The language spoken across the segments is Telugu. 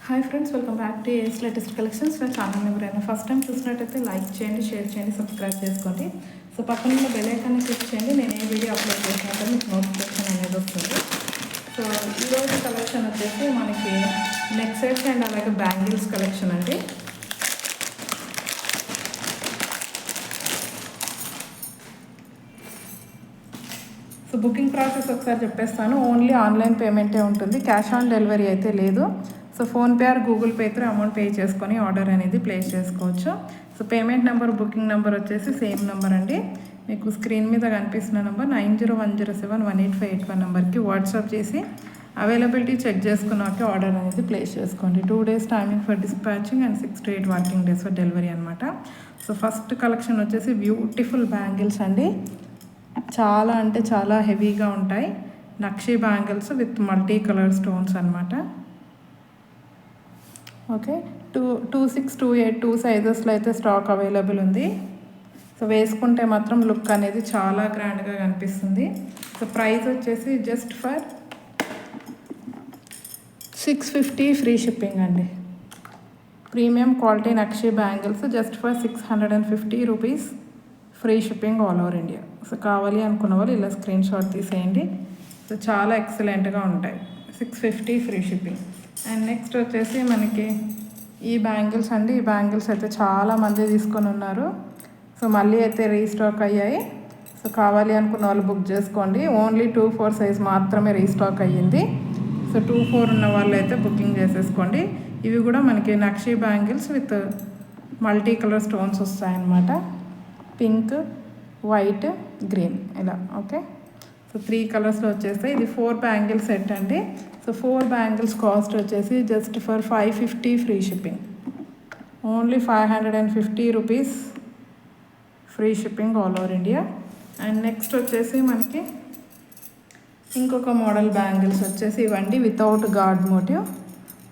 Hi friends, welcome back to AS latest collections. నా ఛానల్ ఎవరైనా ఫస్ట్ టైం చూసినట్టయితే లైక్ చేయండి, షేర్ చేయండి, సబ్స్క్రైబ్ చేసుకోండి. సో పక్కన ఉన్న బెల్ ఐకాన్ని క్లిక్ చేయండి. నేను ఏ వీడియో అప్లోడ్ చేసినట్టు మీకు నోటిఫికేషన్ అనేది వస్తుంది. సో ఈరోజు కలెక్షన్ వచ్చేసి మనకి నెక్ సెట్స్ అండ్ అలాగే బ్యాంగిల్స్ కలెక్షన్ అండి. సో బుకింగ్ ప్రాసెస్ ఒకసారి చెప్పేస్తాను. ఓన్లీ ఆన్లైన్ పేమెంటే ఉంటుంది, క్యాష్ ఆన్ డెలివరీ అయితే లేదు. So PhonePe are Google pay through amount pay చేసుకొని ఆర్డర్ అనేది ప్లేస్ చేసుకోవచ్చు. So payment number, booking number వచ్చేసి సేమ్ నెంబర్ అండి. మీకు స్క్రీన్ మీద కనిపిస్తున్న నెంబర్ 9010718581 నెంబర్కి వాట్సాప్ చేసి అవైలబిలిటీ చెక్ చేసుకున్నాక ఆర్డర్ అనేది ప్లేస్ చేసుకోండి. 2 days timing for dispatching and 6 to 8 working days for delivery అనమాట. సో ఫస్ట్ కలెక్షన్ వచ్చేసి బ్యూటిఫుల్ బ్యాంగిల్స్ అండి. చాలా అంటే చాలా హెవీగా ఉంటాయి. Nakshi bangles with multi colour stones అనమాట. ఓకే, 26, 28 2 సైజెస్లో అయితే స్టాక్ అవైలబుల్ ఉంది. సో వేసుకుంటే మాత్రం లుక్ అనేది చాలా గ్రాండ్గా కనిపిస్తుంది. సో ప్రైస్ వచ్చేసి జస్ట్ ఫర్ 650 ఫ్రీ షిప్పింగ్ అండి. Premium quality nakshi bangles just for 650 rupees free shipping all over India. So కావాలి అనుకున్న వాళ్ళు ఇలా స్క్రీన్ షాట్ తీసేయండి. సో చాలా ఎక్సలెంట్గా ఉంటాయి. 650 ఫ్రీ షిప్పింగ్. అండ్ నెక్స్ట్ వచ్చేసి మనకి ఈ బ్యాంగిల్స్ అండి. ఈ బ్యాంగిల్స్ అయితే చాలామంది తీసుకొని ఉన్నారు. సో మళ్ళీ అయితే రీస్టాక్ అయ్యాయి. సో కావాలి అనుకున్న వాళ్ళు బుక్ చేసుకోండి. ఓన్లీ 2-4 సైజ్ మాత్రమే రీస్టాక్ అయ్యింది. సో 2-4 ఉన్న వాళ్ళు అయితే బుకింగ్ చేసేసుకోండి. ఇవి కూడా మనకి nakshi bangles with multi colour stones వస్తాయన్నమాట. పింక్, వైట్, గ్రీన్ ఇలా. ఓకే, సో 3 కలర్స్లో వచ్చేస్తాయి. ఇది 4 బ్యాంగిల్ సెట్ అండి. సో 4 బ్యాంగిల్స్ కాస్ట్ వచ్చేసి just for 550 free shipping. Only 550 rupees free shipping all over India. And next వచ్చేసి మనకి ఇంకొక మోడల్ బ్యాంగిల్స్ వచ్చేసి ఇవ్వండి, వితౌట్ గాడ్ మోటివ్.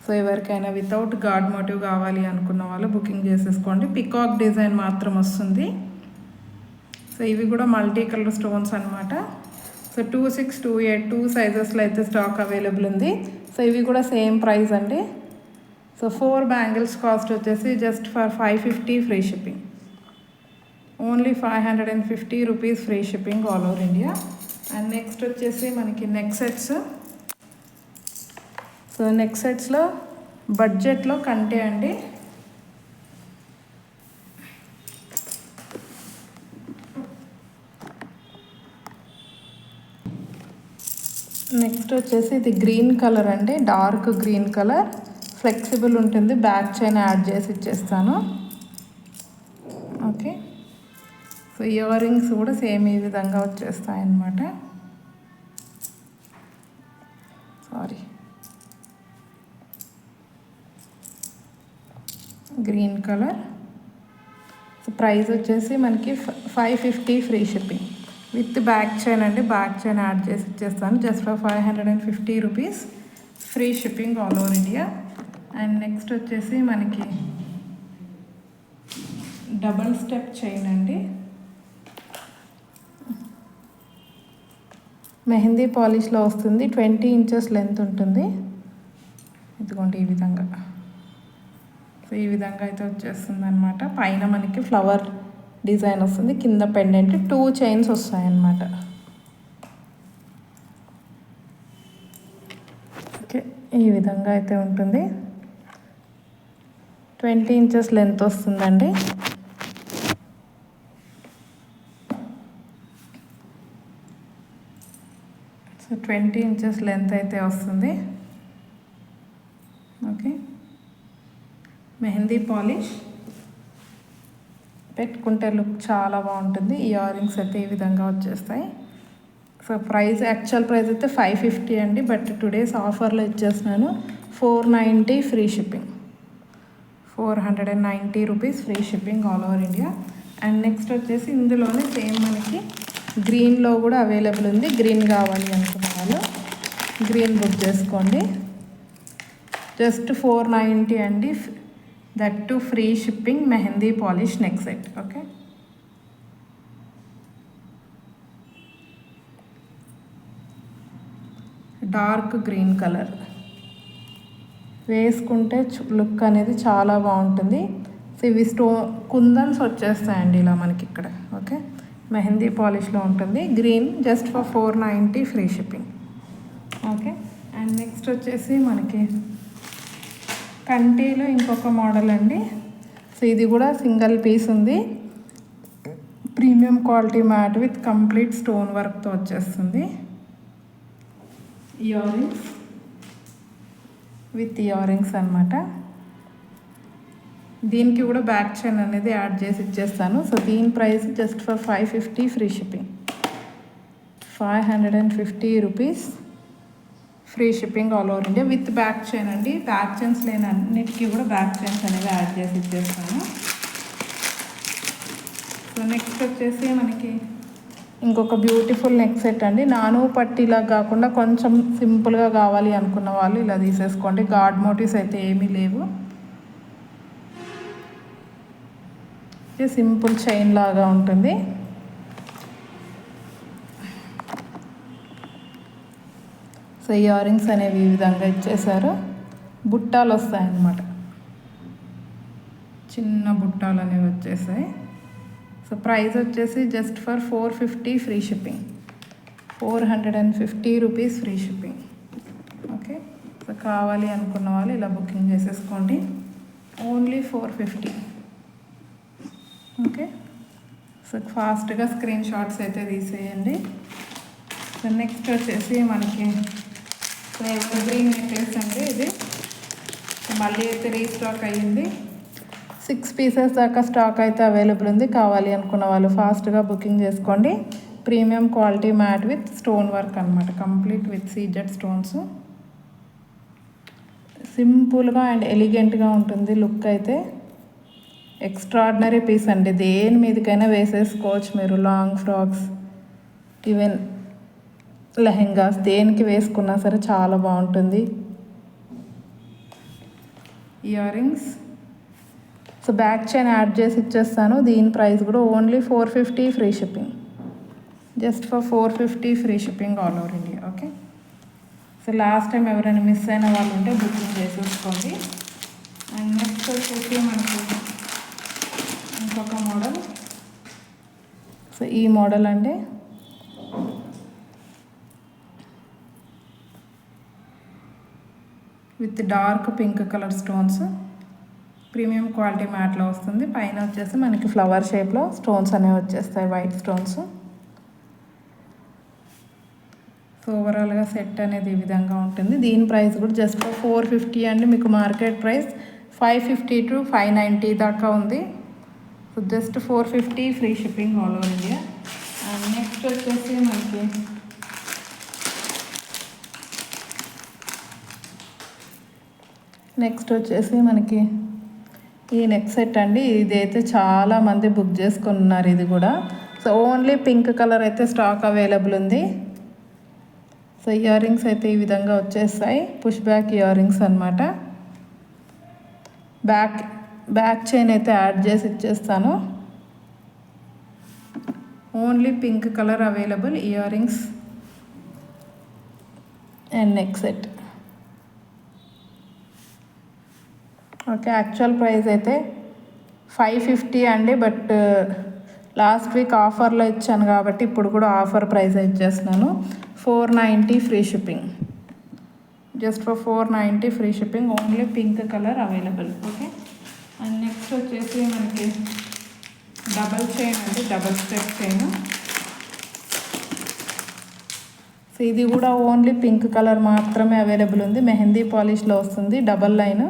సో ఎవరికైనా వితౌట్ గాడ్ మోటివ్ కావాలి అనుకున్న వాళ్ళు బుకింగ్ చేసేసుకోండి. పికాక్ డిజైన్ మాత్రం వస్తుంది. సో ఇవి కూడా మల్టీ కలర్ స్టోన్స్ అనమాట. సో 26, 28 2 సైజెస్లో అయితే స్టాక్ అవైలబుల్ ఉంది. సో ఇవి కూడా సేమ్ ప్రైస్ అండి. సో 4 బ్యాంగిల్స్ కాస్ట్ వచ్చేసి just for 550 free shipping. Only 550 rupees free shipping all over India. And next వచ్చేసి మనకి నెక్ సెట్స్. సో నెక్ సెట్స్లో బడ్జెట్లో కంటే అండి. నెక్స్ట్ వచ్చేసి ఇది గ్రీన్ కలర్ అండి, డార్క్ గ్రీన్ కలర్. ఫ్లెక్సిబుల్ ఉంటుంది, బ్యాక్ చైన్ యాడ్ చేసి ఇచ్చేస్తాను. ఓకే, సో ఇయర్ రింగ్స్ కూడా సేమ్ ఈ విధంగా వచ్చేస్తాయి అన్నమాట. Sorry, green colour. So price వచ్చేసి మనకి 550 free shipping with back chain అండి. బ్యాక్ చైన్ యాడ్ చేసి ఇచ్చేస్తాను just for 550 rupees free shipping all over India. And next వచ్చేసి మనకి డబల్ స్టెప్ చైన్ అండి. మెహందీ పాలిష్లో వస్తుంది. 20 inches లెంత్ ఉంటుంది. ఇదిగోండి ఈ విధంగా. సో ఈ విధంగా అయితే వచ్చేస్తుంది అనమాట. పైన మనకి ఫ్లవర్ డిజైన్ వస్తుంది, కింద పెండెంట్ 2 చైన్స్ వస్తాయన్నమాట. ఓకే, ఈ విధంగా అయితే ఉంటుంది. 20 inches లెంత్ వస్తుందండి. సో 20 inches లెంత్ అయితే వస్తుంది. ఓకే, మెహందీ పాలిష్ పెట్టుకుంటే లుక్ చాలా బాగుంటుంది. ఇయర్ రింగ్స్ అయితే ఈ విధంగా వచ్చేస్తాయి. సో ప్రైస్, యాక్చువల్ ప్రైస్ అయితే 550 అండి, బట్ టుడేస్ ఆఫర్లో ఇచ్చేస్తున్నాను 490 free shipping. 490 rupees free shipping all over India. And next వచ్చేసి ఇందులోనే సేమ్ మనకి గ్రీన్లో కూడా అవైలబుల్ ఉంది. గ్రీన్ కావాలి అనుకున్న వాళ్ళు గ్రీన్ బుక్ చేసుకోండి. జస్ట్ 490 అండి, that to free shipping mehndi polish neck set. Okay, dark green colour వేసుకుంటే లుక్ అనేది చాలా బాగుంటుంది. సో ఇవి కుందన్స్ వచ్చేస్తాయండి ఇలా మనకి ఇక్కడ. ఓకే, మెహందీ పాలిష్లో ఉంటుంది. Green just for 490 free shipping. Okay, and next వచ్చేసి మనకి కంటీలో ఇంకొక మోడల్ అండి. సో ఇది కూడా సింగిల్ పీస్ ఉంది. Premium quality matte with complete stone వర్క్తో వచ్చేస్తుంది. Ear rings with ear rings అనమాట. దీనికి కూడా బ్యాక్ చైన్ అనేది యాడ్ చేసి ఇచ్చేస్తాను. సో దీని price just for 550 free shipping. 550 rupees free shipping all over India with back chain అండి. బ్యాక్ చైన్స్ లేని అన్నిటికీ కూడా బ్యాక్ చైన్స్ అనేవి యాడ్ చేసి ఇచ్చేస్తాను. సో నెక్స్ట్ వచ్చేసి మనకి ఇంకొక బ్యూటిఫుల్ నెక్ సెట్ అండి. నాను పట్టీలా కాకుండా కొంచెం సింపుల్గా కావాలి అనుకున్న వాళ్ళు ఇలా తీసేసుకోండి. గాడ్ మోటివ్స్ అయితే ఏమీ లేవు. సింపుల్ చైన్ లాగా ఉంటుంది. సో ఇయర్ రింగ్స్ అనేవి ఈ విధంగా ఇచ్చేసారు. బుట్టాలు వస్తాయన్నమాట, చిన్న బుట్టాలు అనేవి వచ్చేసాయి. సో ప్రైస్ వచ్చేసి just for 450 free shipping. 450 rupees free shipping. Okay, so కావాలి అనుకున్న వాళ్ళు ఇలా బుకింగ్ చేసేసుకోండి. ఓన్లీ 450. ఓకే, సో ఫాస్ట్గా స్క్రీన్ షాట్స్ అయితే తీసేయండి. సో నెక్స్ట్ వచ్చేసి మనకి ఎవర్ గ్రీన్ నెక్లెస్ అండి. ఇది మళ్ళీ అయితే రీస్టాక్ అయ్యింది. 6 పీసెస్ దాకా స్టాక్ అయితే అవైలబుల్ ఉంది. కావాలి అనుకున్న వాళ్ళు ఫాస్ట్గా బుకింగ్ చేసుకోండి. Premium quality matte with stone work అనమాట, కంప్లీట్ విత్ సీజెడ్ స్టోన్స్. సింపుల్గా అండ్ ఎలిగెంట్గా ఉంటుంది లుక్ అయితే. ఎక్స్ట్రాడినరీ పీస్ అండి. దేని మీదకైనా వేసేసుకోవచ్చు మీరు. లాంగ్ ఫ్రాక్స్, ఈవెన్ లెహెంగాస్ దేనికి వేసుకున్నా సరే చాలా బాగుంటుంది. Ear rings, so back chain add చేసి ఇచ్చేస్తాను. దీని ప్రైస్ కూడా only 450 free shipping. Just for 450 free shipping all over India. Okay, so last time ఎవరైనా మిస్ అయిన వాళ్ళు ఉంటే బుకింగ్ చేసేసుకోండి. అండ్ నెక్స్ట్ వచ్చేసి మనకి ఇంకొక మోడల్. సో ఈ మోడల్ అండి with dark pink colour stones. Premium quality మ్యాట్లో వస్తుంది. పైన వచ్చేసి మనకి ఫ్లవర్ షేప్లో స్టోన్స్ అనేవి వచ్చేస్తాయి, వైట్ స్టోన్స్. సో ఓవరాల్గా సెట్ అనేది ఈ విధంగా ఉంటుంది. దీని ప్రైస్ కూడా జస్ట్ 450 అండి. మీకు మార్కెట్ ప్రైస్ 550 to 590 దాకా ఉంది. So just 450 free shipping all over India. And next వచ్చేసి మనకి ఈ నెక్ సెట్ అండి. ఇదైతే చాలామంది బుక్ చేసుకున్నారు ఇది కూడా. సో ఓన్లీ పింక్ కలర్ అయితే స్టాక్ అవైలబుల్ ఉంది. సో ఇయర్ రింగ్స్ అయితే ఈ విధంగా వచ్చేస్తాయి. పుష్ బ్యాక్ ఇయర్ రింగ్స్ అనమాట. బ్యాక్ చైన్ అయితే యాడ్ చేసి ఇచ్చేస్తాను. Only pink colour available ear rings and neck set. Okay, actual price అయితే 550 అండి. బట్ లాస్ట్ వీక్ ఆఫర్లో ఇచ్చాను కాబట్టి ఇప్పుడు కూడా ఆఫర్ ప్రైస్ ఇచ్చేస్తున్నాను. 490 free shipping. Just for 490 free shipping. Only pink colour available. Okay, and next వచ్చేసి మనకి డబల్ చైన్ అంటే డబల్ స్టెప్ చైన్. సో ఇది కూడా ఓన్లీ పింక్ కలర్ మాత్రమే అవైలబుల్ ఉంది. మెహందీ పాలిష్లో వస్తుంది, డబల్ లైన్.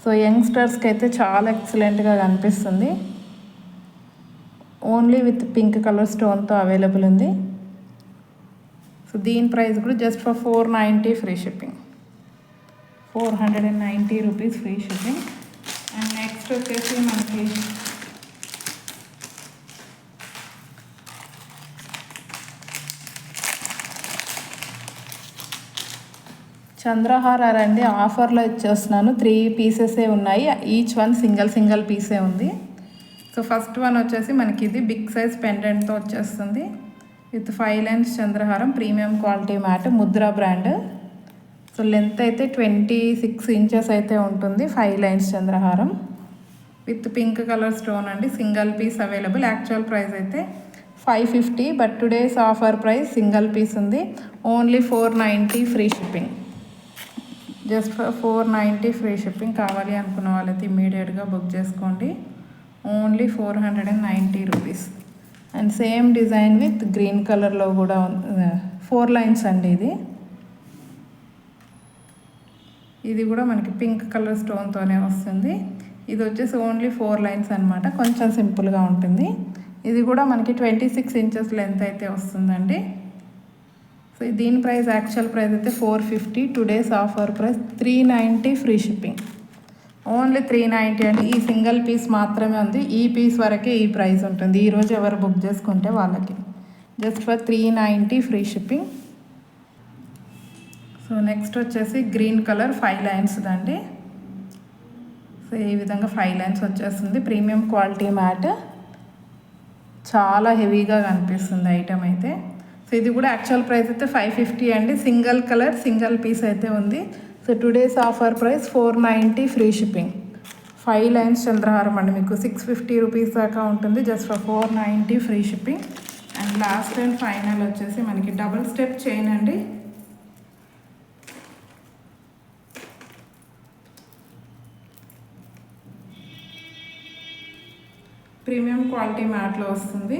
సో యంగ్స్టర్స్కి అయితే చాలా ఎక్సలెంట్గా కనిపిస్తుంది. ఓన్లీ విత్ పింక్ కలర్ స్టోన్తో అవైలబుల్ ఉంది. సో దీని ప్రైస్ కూడా just for 490 free shipping. 490 rupees free shipping. And next వచ్చేసి మనకి చంద్రహారాలు అండి. ఆఫర్లో ఇచ్చేస్తున్నాను. 3 పీసెసే ఉన్నాయి. ఈచ్ వన్ సింగిల్ పీసే ఉంది. సో ఫస్ట్ వన్ వచ్చేసి మనకి ఇది బిగ్ సైజ్ పెండెంట్తో వచ్చేస్తుంది విత్ 5 లైన్స్ చంద్రహారం. Premium quality matte, Mudra brand. So length అయితే 26 ఇంచెస్ అయితే ఉంటుంది. 5 లైన్స్ చంద్రహారం విత్ పింక్ కలర్ స్టోన్ అండి. Single piece available. Actual price అయితే 550, but today's offer price single piece ఉంది. Only 490 free shipping. Just for 490 free shipping. కావాలి అనుకున్న వాళ్ళైతే ఇమీడియట్గా బుక్ చేసుకోండి. Only 490 rupees. And same design with green కలర్లో కూడా 4 లైన్స్ అండి. ఇది కూడా మనకి పింక్ కలర్ స్టోన్తోనే వస్తుంది. ఇది వచ్చేసి ఓన్లీ 4 లైన్స్ అనమాట. కొంచెం సింపుల్గా ఉంటుంది. ఇది కూడా మనకి 26 ఇంచెస్ లెంత్ అయితే వస్తుందండి. సో దీని ప్రైస్ యాక్చువల్ ప్రైస్ అయితే 450. Today's offer price 390 free shipping. Only 390 అండి. ఈ సింగిల్ పీస్ మాత్రమే ఉంది. ఈ పీస్ వరకే ఈ ప్రైస్ ఉంటుంది. ఈరోజు ఎవరు బుక్ చేసుకుంటే వాళ్ళకి just for 390 free shipping. So next వచ్చేసి గ్రీన్ కలర్ 5 లైన్స్ అండి. సో ఈ విధంగా 5 లైన్స్ వచ్చేస్తుంది. Premium quality mat. చాలా హెవీగా కనిపిస్తుంది ఐటమ్ అయితే. సో ఇది కూడా యాక్చువల్ ప్రైస్ అయితే 550 అండి. సింగిల్ కలర్ సింగిల్ పీస్ అయితే ఉంది. So today's offer price 490 free shipping. 5 lines చంద్రహారం అండి. మీకు 650 రూపీస్ దాకా ఉంటుంది. Just for 490 free shipping. And last and final వచ్చేసి మనకి డబుల్ స్టెప్ చైన్ అండి. ప్రీమియం క్వాలిటీ మ్యాట్లో వస్తుంది.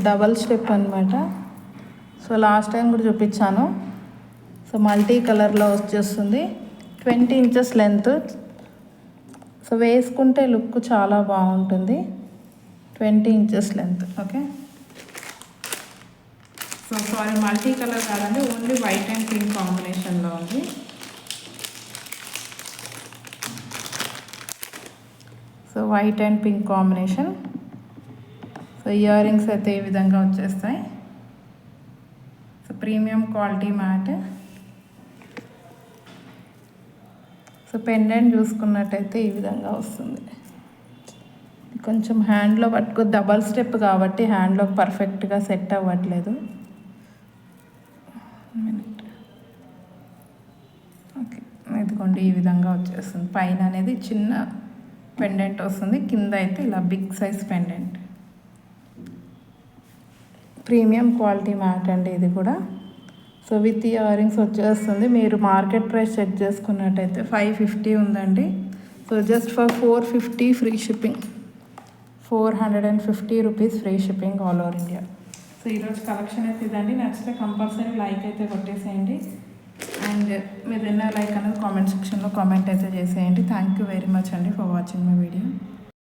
డబల్ స్టెప్ అనమాట. సో లాస్ట్ టైం కూడా చూపించాను. సో మల్టీ కలర్లో వచ్చేస్తుంది. 20 ఇంచెస్ లెంత్. సో వేసుకుంటే లుక్ చాలా బాగుంటుంది. 20 inches length. Okay. So sorry, multi colour కాదండి, ఓన్లీ వైట్ అండ్ పింక్ కాంబినేషన్లో ఉంది. So white and pink combination. So ear rings అయితే ఈ విధంగా వచ్చేస్తాయి. So premium quality mat. So pendant చూసుకున్నట్టయితే ఈ విధంగా వస్తుంది. కొంచెం హ్యాండ్లో పట్టుకో, డబల్ స్టెప్ కాబట్టి హ్యాండ్లోకి పర్ఫెక్ట్గా సెట్ అవ్వట్లేదు. ఓకే, ఇదిగోండి ఈ విధంగా వచ్చేస్తుంది. పైన అనేది చిన్న పెండెంట్ వస్తుంది, కింద అయితే ఇలా big size pendant. Premium quality matte అండి ఇది కూడా. సో విత్ ఇయర్ రింగ్స్ వచ్చేస్తుంది. మీరు మార్కెట్ ప్రైస్ చెక్ చేసుకున్నట్టయితే 550 ఉందండి. So just for 450 free shipping. 450 rupees free shipping all over India. So ఈరోజు కలెక్షన్ అయితే ఇదండి. నచ్చితే కంపల్సరీ లైక్ అయితే కొట్టేసేయండి. అండ్ మీరు ఎన్నో లైక్ అనేది కామెంట్ సెక్షన్లో కామెంట్ అయితే చేసేయండి. థ్యాంక్ యూ వెరీ మచ్ అండి ఫర్ వాచింగ్ మై వీడియో.